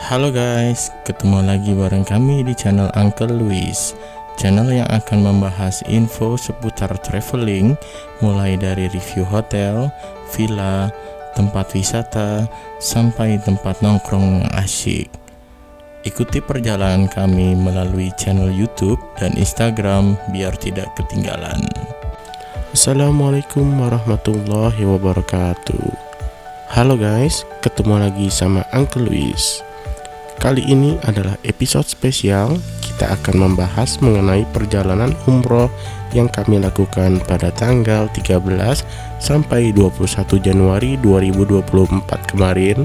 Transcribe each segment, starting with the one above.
Halo guys, ketemu lagi bareng kami di channel Uncle Luis. Channel yang akan membahas info seputar traveling, mulai dari review hotel, villa, tempat wisata, sampai tempat nongkrong yang asyik. Ikuti perjalanan kami melalui channel YouTube dan Instagram biar tidak ketinggalan. Assalamualaikum warahmatullahi wabarakatuh. Halo guys, ketemu lagi sama Uncle Luis. Kali ini adalah episode spesial. Kita akan membahas mengenai perjalanan umroh yang kami lakukan pada tanggal 13 sampai 21 Januari 2024 kemarin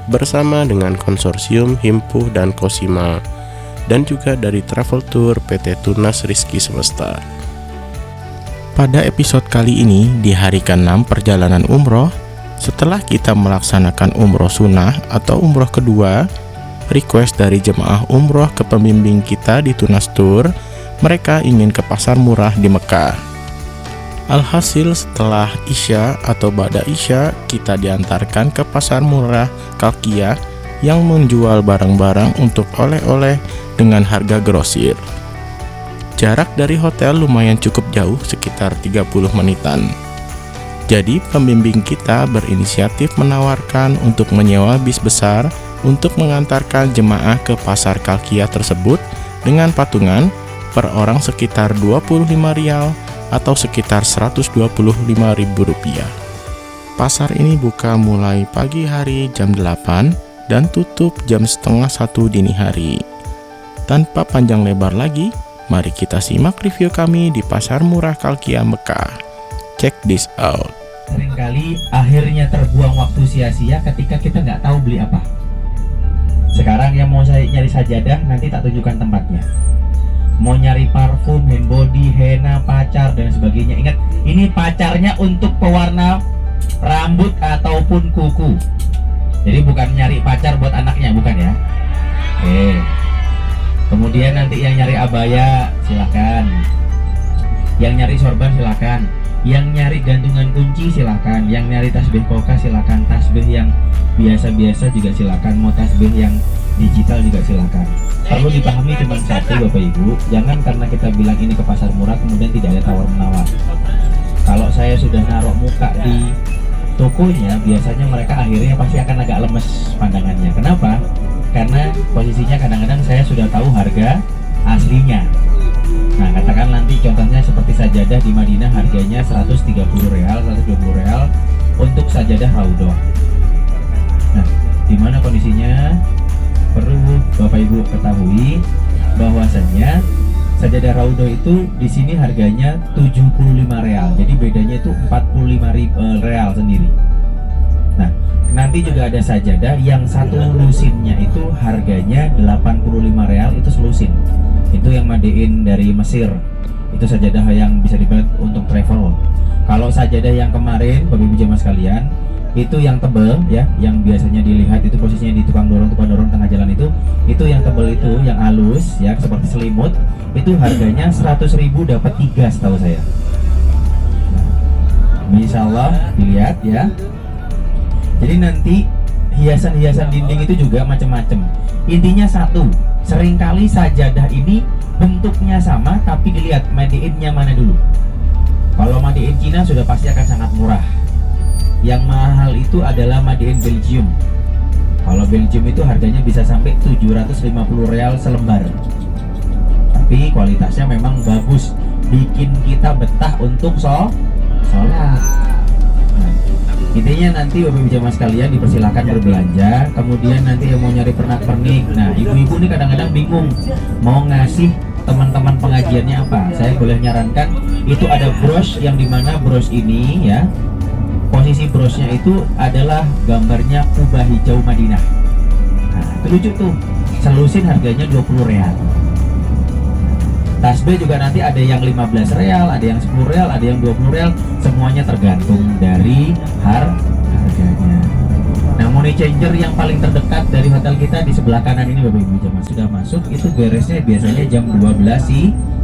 bersama dengan konsorsium Himpuh dan Cosima, dan juga dari travel tour PT Tunas Rizki Semesta. Pada episode kali ini di hari ke-6 perjalanan umroh, setelah kita melaksanakan umroh sunnah atau umroh kedua, request dari jemaah umroh ke pembimbing kita di Tunas Tour, mereka ingin ke pasar murah di Mekah. Alhasil setelah Isya atau Ba'da Isya, kita diantarkan ke pasar murah Kalkia yang menjual barang-barang untuk oleh-oleh dengan harga grosir. Jarak dari hotel lumayan cukup jauh, sekitar 30 menitan. Jadi pembimbing kita berinisiatif menawarkan untuk menyewa bis besar untuk mengantarkan jemaah ke pasar Kalkia tersebut dengan patungan per orang sekitar 25 rial atau sekitar 125 ribu rupiah. Pasar ini buka mulai pagi hari jam 8 dan tutup jam setengah 1 dini hari. Tanpa panjang lebar lagi, mari kita simak review kami di pasar murah Kalkia Mekah. Check this out. Seringkali akhirnya terbuang waktu sia-sia ketika kita nggak tahu beli apa. Sekarang yang mau saya nyari sajadah, nanti tak tunjukkan tempatnya. Mau nyari parfum, hand body, henna, pacar, dan sebagainya. Ingat, ini pacarnya untuk pewarna rambut ataupun kuku. Jadi bukan nyari pacar buat anaknya, bukan ya. Oke. Kemudian nanti yang nyari abaya, silakan. Yang nyari sorban, silakan. Yang nyari gantungan kunci, silakan. Yang nyari tasbih koka, silakan. Tasbih yang biasa-biasa juga silakan, mau tasbih yang digital juga silakan. Perlu dipahami cuma satu Bapak Ibu, jangan karena kita bilang ini ke pasar murah kemudian tidak ada tawar-menawar. Kalau saya sudah naruh muka di tokonya, biasanya mereka akhirnya pasti akan agak lemes pandangannya. Kenapa? Karena posisinya kadang-kadang saya sudah tahu harga aslinya. Nah, katakan nanti contohnya seperti sajadah di Madinah harganya 130 real, 120 real untuk sajadah raudhah. Nah, di mana kondisinya perlu Bapak Ibu ketahui bahwasannya sajadah raudhah itu di sini harganya 75 real. Jadi bedanya itu 45 real sendiri. Nah, nanti juga ada sajadah yang satu lusinnya itu harganya 85 real, itu selusin. Itu yang madein dari Mesir. Itu sajadah yang bisa dibuat untuk travel. Kalau sajadah yang kemarin Bapak Ibu jemaah sekalian, itu yang tebel ya, yang biasanya dilihat itu posisinya di tukang dorong tengah jalan itu yang tebel, itu yang halus ya seperti selimut, itu harganya 100.000 dapat 3 setahu saya. Nah, insya Allah dilihat ya. Jadi nanti hiasan-hiasan dinding itu juga macam-macam. Intinya satu, seringkali sajadah ini bentuknya sama tapi dilihat made in-nya mana dulu. Kalau made in Cina sudah pasti akan sangat murah. Yang mahal itu adalah made in Belgium. Kalau Belgium itu harganya bisa sampai 750 real selembar. Tapi kualitasnya memang bagus, bikin kita betah untuk sholat. Nah, intinya nanti Bapak Ibu jemaah sekalian dipersilakan berbelanja. Kemudian nanti yang mau nyari pernak-pernik. Nah, ibu-ibu ini kadang-kadang bingung mau ngasih teman-teman pengajiannya apa. Saya boleh nyarankan itu ada bros, yang dimana bros ini ya, posisi brosnya itu adalah gambarnya kubah hijau Madinah. Nah, itu lucu tuh. Selusin harganya 20 real. Tasbih juga nanti ada yang 15 real, ada yang 10 real, ada yang 20 real. Semuanya tergantung dari harganya. Nah, money changer yang paling terdekat dari hotel kita di sebelah kanan ini Bapak Ibu jemaah sudah masuk. Itu beresnya biasanya jam 12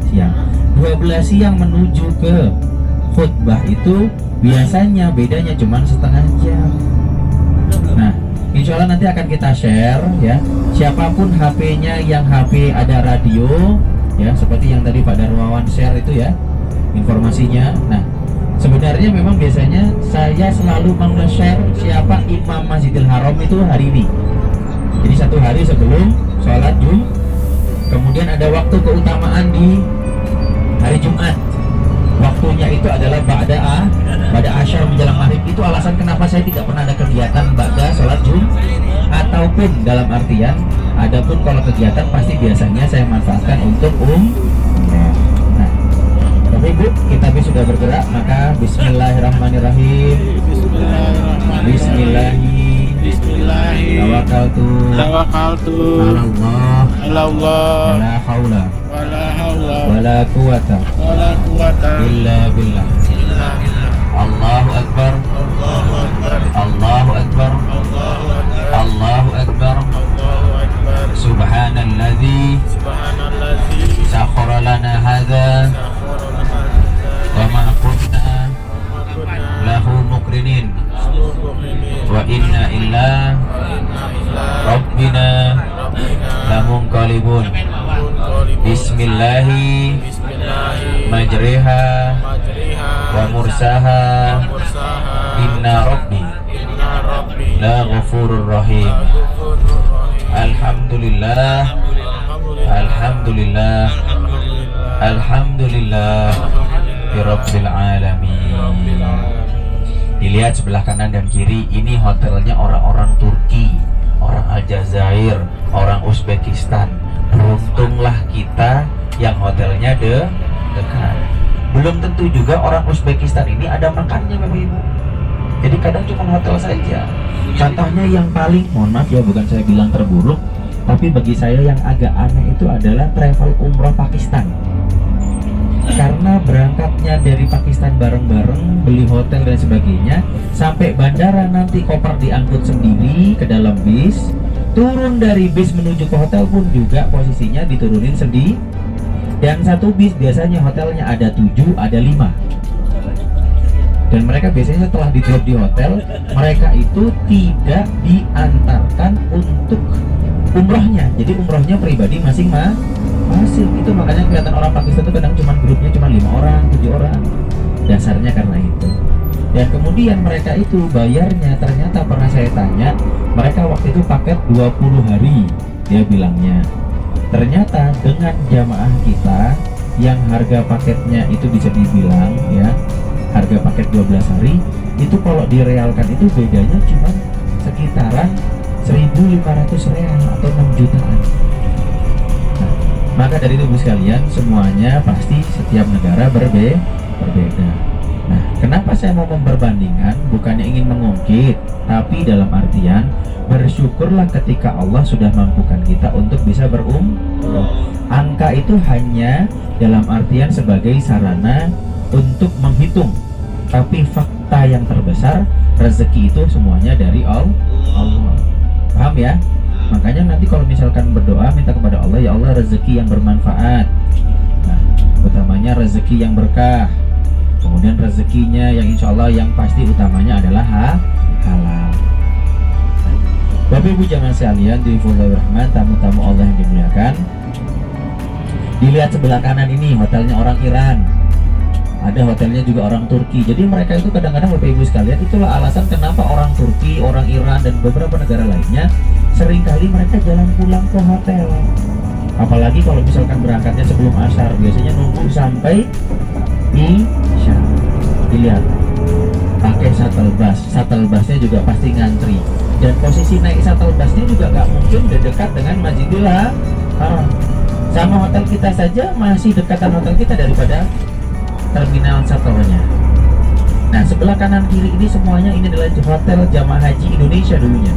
siang. 12 siang menuju ke khutbah itu biasanya bedanya cuma setengah jam. Nah, Insya Allah nanti akan kita share ya. Siapapun HP-nya yang HP ada radio ya, seperti yang tadi Pak Darmawan share itu ya informasinya. Nah, sebenarnya memang biasanya saya selalu meng-share siapa Imam Masjidil Haram itu hari ini. Jadi satu hari sebelum sholat kemudian ada waktu keutamaan di hari Jumat. Waktunya itu adalah pada asyar menjelang maghrib. Itu alasan kenapa saya tidak pernah ada kegiatan ba'da sholat ataupun dalam artian adapun kalau kegiatan pasti biasanya saya manfaatkan untuk Nah, Bapak Ibu, kita sudah bergerak, maka Bismillahirrahmanirrahim. Tawakkaltu alallah wala haula wala quwata illa billah. Allahu akbar, Allahu akbar, Allahu akbar. Subhanalladzi sakhkhara lana hadza wa ma kunna lahu muqrinin wa inna illa rabbina lamunqalibun. Bismillahi majriha wa mursaha inna rabbi la ghafurur rahim. Alhamdulillah, alhamdulillah, alhamdulillah birabbil alamin. Dilihat sebelah kanan dan kiri, ini hotelnya orang-orang Turki, orang Aljazair, orang Uzbekistan. Beruntunglah kita yang hotelnya dekat. Belum tentu juga orang Uzbekistan ini ada makannya Bapak Ibu. Jadi kadang cuma hotel saja. Contohnya yang paling, mohon maaf ya, bukan saya bilang terburuk, tapi bagi saya yang agak aneh itu adalah travel umroh Pakistan. Karena berangkatnya dari Pakistan bareng-bareng, beli hotel dan sebagainya, sampai bandara nanti koper diangkut sendiri ke dalam bis, turun dari bis menuju ke hotel pun juga posisinya diturunin sendiri. Dan satu bis biasanya hotelnya ada 7, ada 5. Dan mereka biasanya setelah di drop di hotel, mereka itu tidak diantarkan untuk umrohnya. Jadi umrohnya pribadi masing-masing. Itu makanya kelihatan orang Pakistan itu kadang cuma grupnya cuma 5 orang, 7 orang. Dasarnya karena itu. Dan kemudian mereka itu bayarnya, ternyata pernah saya tanya, mereka waktu itu paket 20 hari dia bilangnya. Ternyata dengan jamaah kita yang harga paketnya itu bisa dibilang ya, harga paket 12 hari itu kalau direalkan itu bedanya cuma sekitaran 1.500 real atau 6 jutaan. Nah, maka dari itu sekalian, semuanya pasti setiap negara berbeda. Nah, kenapa saya mau memperbandingkan? Bukannya ingin mengungkit, tapi dalam artian bersyukurlah ketika Allah sudah mampukan kita untuk bisa berumrah. Angka itu hanya dalam artian sebagai sarana untuk menghitung, tapi fakta yang terbesar, rezeki itu semuanya dari Allah. Paham ya? Makanya nanti kalau misalkan berdoa, minta kepada Allah, ya Allah rezeki yang bermanfaat. Nah, utamanya rezeki yang berkah. Kemudian rezekinya yang insya Allah yang pasti utamanya adalah halal. Bapak Ibu jamaah sekalian, Difullah Rahman, tamu-tamu Allah yang dimuliakan. Dilihat sebelah kanan ini hotelnya orang Iran. Ada hotelnya juga orang Turki. Jadi mereka itu kadang-kadang Bapak Ibu sekalian, itulah alasan kenapa orang Turki, orang Iran dan beberapa negara lainnya seringkali mereka jalan pulang ke hotel. Apalagi kalau misalkan berangkatnya sebelum asar, biasanya nunggu sampai isya. Dilihat, pakai shuttle busnya juga pasti ngantri. Dan posisi naik shuttle busnya juga nggak mungkin udah dekat dengan Masjidil Haram. Sama hotel kita saja masih dekatan hotel kita daripada terminal shuttle-nya. Nah, sebelah kanan kiri ini semuanya ini adalah hotel jamaah haji Indonesia dulunya.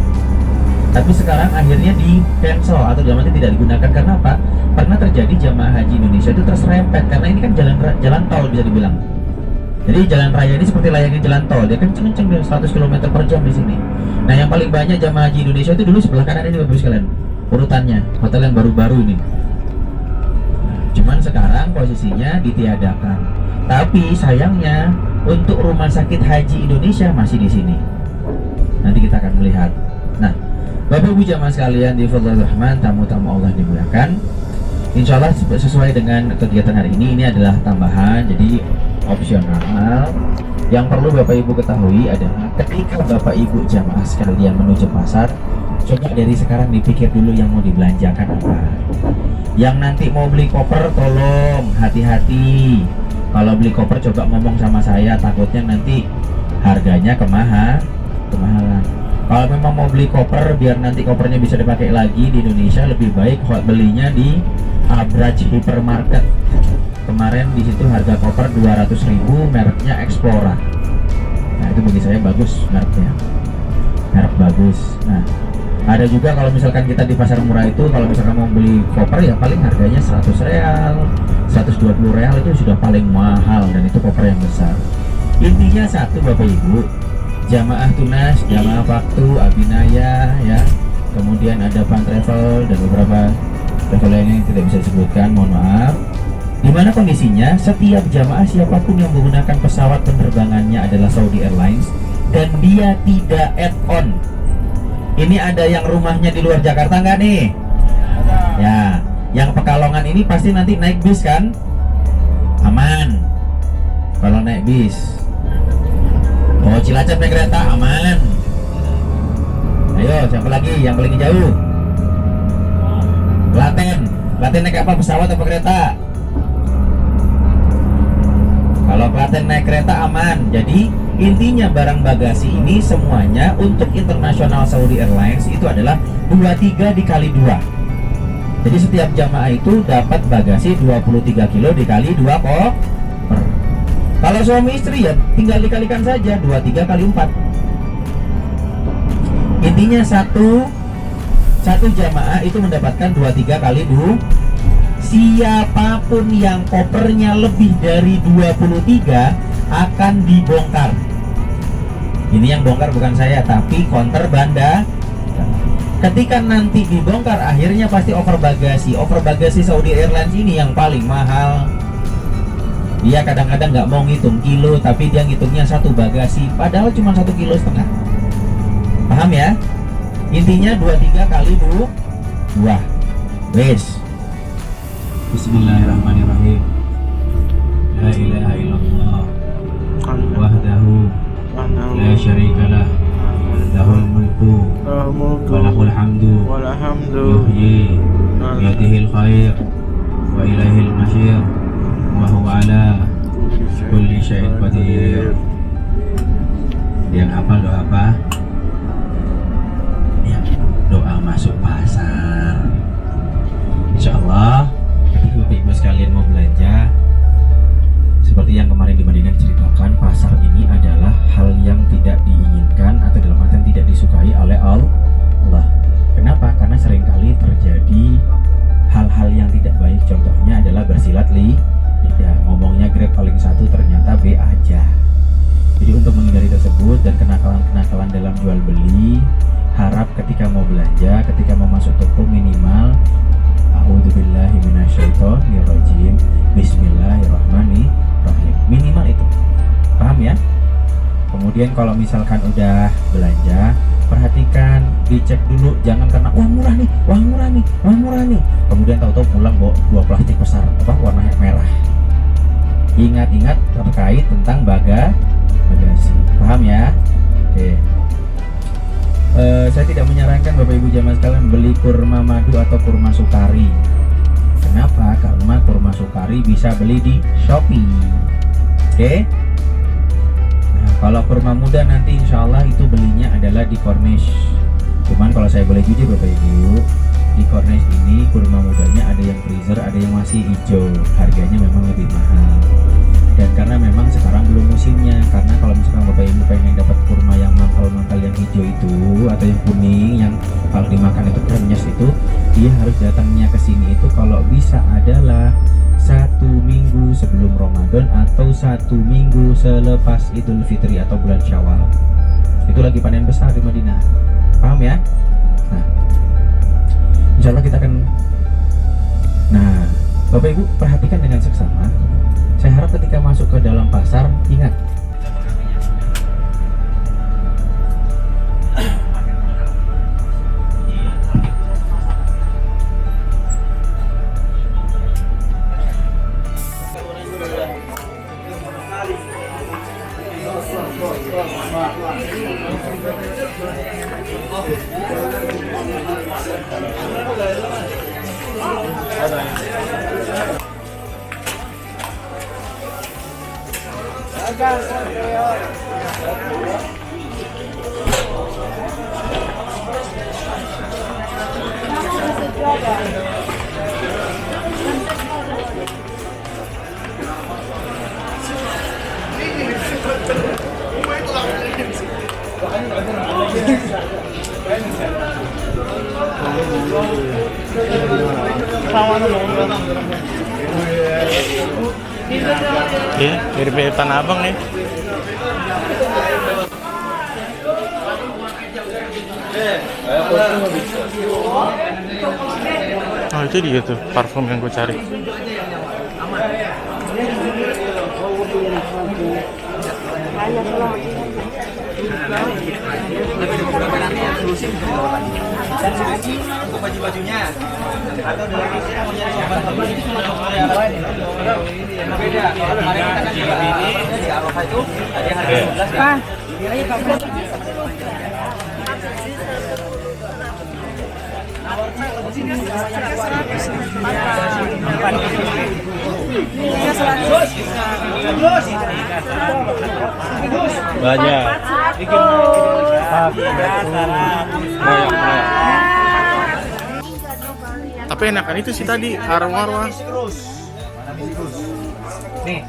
Tapi sekarang akhirnya di cancel atau dalam arti tidak digunakan. karena apa? Pernah terjadi jamaah haji Indonesia itu terserempet karena ini kan jalan tol bisa dibilang. Jadi jalan raya ini seperti layaknya jalan tol, dia kenceng-kenceng 100 km per jam di sini. Nah, yang paling banyak jamaah haji Indonesia itu dulu sebelah kanan ini Bapak sekalian. Urutannya, hotel yang baru-baru ini. Cuman sekarang posisinya ditiadakan. Tapi sayangnya untuk rumah sakit haji Indonesia masih di sini. Nanti kita akan melihat. Nah, Bapak Ibu jamaah sekalian di Fadlur Rahman, tamu-tamu Allah dimuliakan. Insya Allah sesuai dengan kegiatan hari ini adalah tambahan, jadi opsional. Yang perlu Bapak Ibu ketahui adalah ketika Bapak Ibu jamaah sekalian menuju pasar, coba dari sekarang dipikir dulu yang mau dibelanjakan apa. Yang nanti mau beli koper, tolong hati-hati. Kalau beli koper coba ngomong sama saya, takutnya nanti harganya kemahalan. Kalau memang mau beli koper biar nanti kopernya bisa dipakai lagi di Indonesia, lebih baik belinya di Abraj Hypermarket. Kemarin di situ harga koper 200.000, mereknya Explora. Nah itu bagi saya bagus mereknya, merek bagus. Nah ada juga kalau misalkan kita di pasar murah itu, kalau misalkan mau beli koper ya paling harganya 100 real, 120 real itu sudah paling mahal, dan itu koper yang besar. Intinya satu Bapak Ibu, jamaah tunas, jamaah waktu, Abinaya ya, kemudian ada Pan Travel dan beberapa travel lainnya yang tidak bisa disebutkan, mohon maaf. Dimana kondisinya setiap jamaah siapapun yang menggunakan pesawat penerbangannya adalah Saudi Airlines dan dia tidak add-on. Ini ada yang rumahnya di luar Jakarta nggak nih? Ya, yang Pekalongan ini pasti nanti naik bis kan? Aman. Kalau naik bis. Oh, Cilacap naik kereta aman. Ayo, siapa lagi yang paling jauh? Klaten naik apa, pesawat atau kereta? Kalau Klaten naik kereta aman. Jadi intinya barang bagasi ini semuanya untuk internasional Saudi Airlines itu adalah 23 dikali 2. Jadi setiap jamaah itu dapat bagasi 23 kilo dikali 2 koper. Kalau suami istri ya tinggal dikalikan saja 23 kali 4. Intinya satu jamaah itu mendapatkan 23 kali 2. Siapapun yang kopernya lebih dari 23 akan dibongkar. Ini yang bongkar bukan saya, tapi konter bandar. Ketika nanti dibongkar, akhirnya pasti over bagasi Saudi Airlines ini yang paling mahal. Dia kadang-kadang nggak mau ngitung kilo, tapi dia ngitungnya satu bagasi, padahal cuma 1,5 kilo. Paham ya? Intinya 23 kali 2. Wes. Bismillahirrahmanirrahim. La ilaha illallah wahdahu la syarikalah, lahul mulku wa lahul hamdu yuhyi biyadihil khair wa ilaihil masyir wa huwa ala kulli syai'in qadir. Yang hafal doa apa? Ya, doa masuk pasar. Insyaallah Bapak Ibu sekalian mau belanja, seperti yang kemarin di Madinah diceritakan, pasar ini adalah hal yang tidak diinginkan atau dalam artian tidak disukai oleh Allah. Kenapa? Karena seringkali terjadi hal-hal yang tidak baik. Contohnya adalah bersilat lidah, ngomongnya grab paling satu ternyata B aja. Jadi untuk menghindari tersebut dan kenakalan-kenakalan dalam jual beli, harap ketika mau belanja, ketika mau masuk toko minimal A'udzubillahi minasyaitonirrajim, Bismillahirrahmanirrahim. Minimal itu. Paham ya? Kemudian kalau misalkan udah belanja, perhatikan, dicek dulu, jangan karena wah murah nih. Kemudian tahu-tahu pulang bawa 2 plastik besar warna merah. Ingat-ingat terkait tentang bagasi. Paham ya? Oke. Saya tidak menyarankan Bapak Ibu jamaah sekalian beli kurma madu atau kurma sukari. Kenapa? Karena kurma sukari bisa beli di Shopee. Oke? Nah, kalau kurma muda nanti insya Allah itu belinya adalah di Cornish. Cuman kalau saya boleh jujur Bapak Ibu, di Cornish ini kurma mudanya ada yang freezer, ada yang masih hijau. Harganya memang lebih mahal. Dan karena memang sekarang belum musimnya, karena kalau misalkan Bapak Ibu pengen dapat kurma yang mangkal-mangkal yang hijau itu atau yang kuning yang kalau dimakan itu krenyes itu, dia harus datangnya ke sini itu kalau bisa adalah 1 minggu sebelum Ramadan atau 1 minggu selepas Idul Fitri atau bulan Syawal. Itu lagi panen besar di Madinah. Paham ya? Nah, insya Allah kita akan. Nah, Bapak Ibu perhatikan dengan seksama. Saya harap ketika masuk ke dalam pasar, ingat Ya, mirip-mirip Tanah Abang nih. Oh, itu dia tuh parfum yang gue cari. Baju-bajunya atau dari kita mau nyari yang lain beda. Kalau kemarin kita kan juga di Arafah itu ada yang harga 12 ya. Ayo Pak. Banyak. Tapi enakan itu sih tadi arwah-arwah. Nih.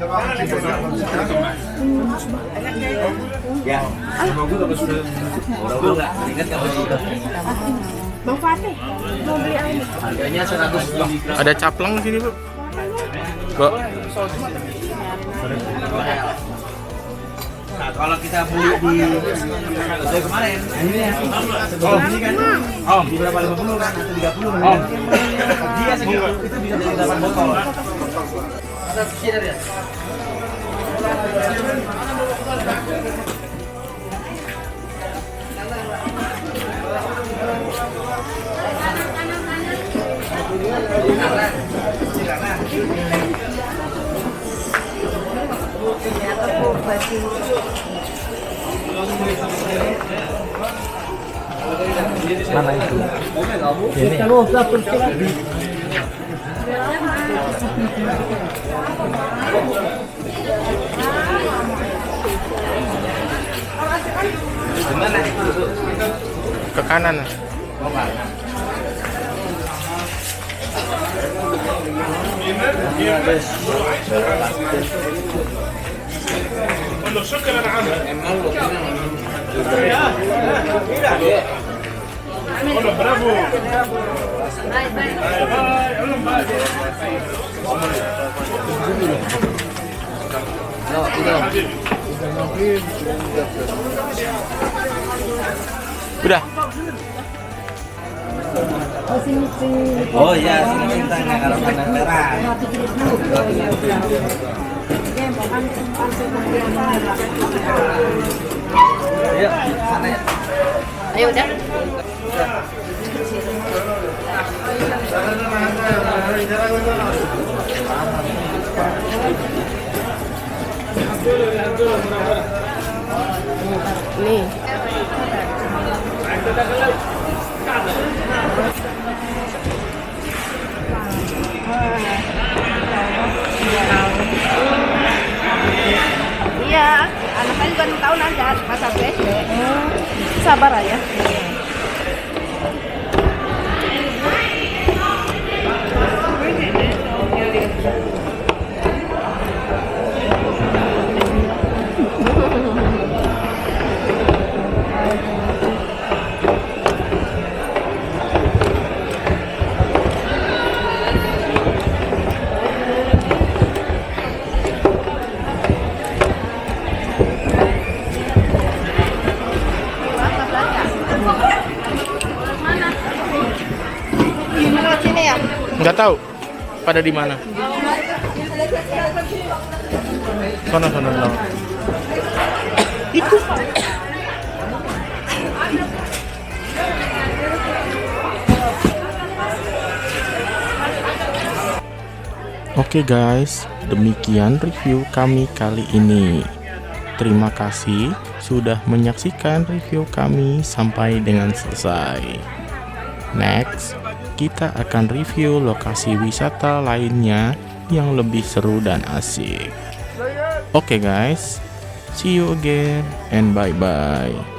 Ya. Ingat kalau sudah. Bang Fatih, mau beli apa? Harganya 100. Ada caplang di sini, Bu. Kok? Nah, kalau kita beli di kemarin, ini ya. Ini kan. Oh, di berapa 50 kan atau 30 kan? Oh. Dia segitu itu bisa jadi 8 botol. Ada sekitar ya. Mana itu? Ini. Gimana itu? Ke kanan. Udah. Oh iya, sini tanya kalau pandang merah. Ayo, sana ya. Ayo udah. Nih. Iya, anaknya juga 6 tahun aja, masa SD. Sabar aja. Nggak tahu pada di mana. Sono. Itu. Oke guys, demikian review kami kali ini. Terima kasih sudah menyaksikan review kami sampai dengan selesai. Next, kita akan review lokasi wisata lainnya yang lebih seru dan asik. Oke guys, see you again and bye-bye.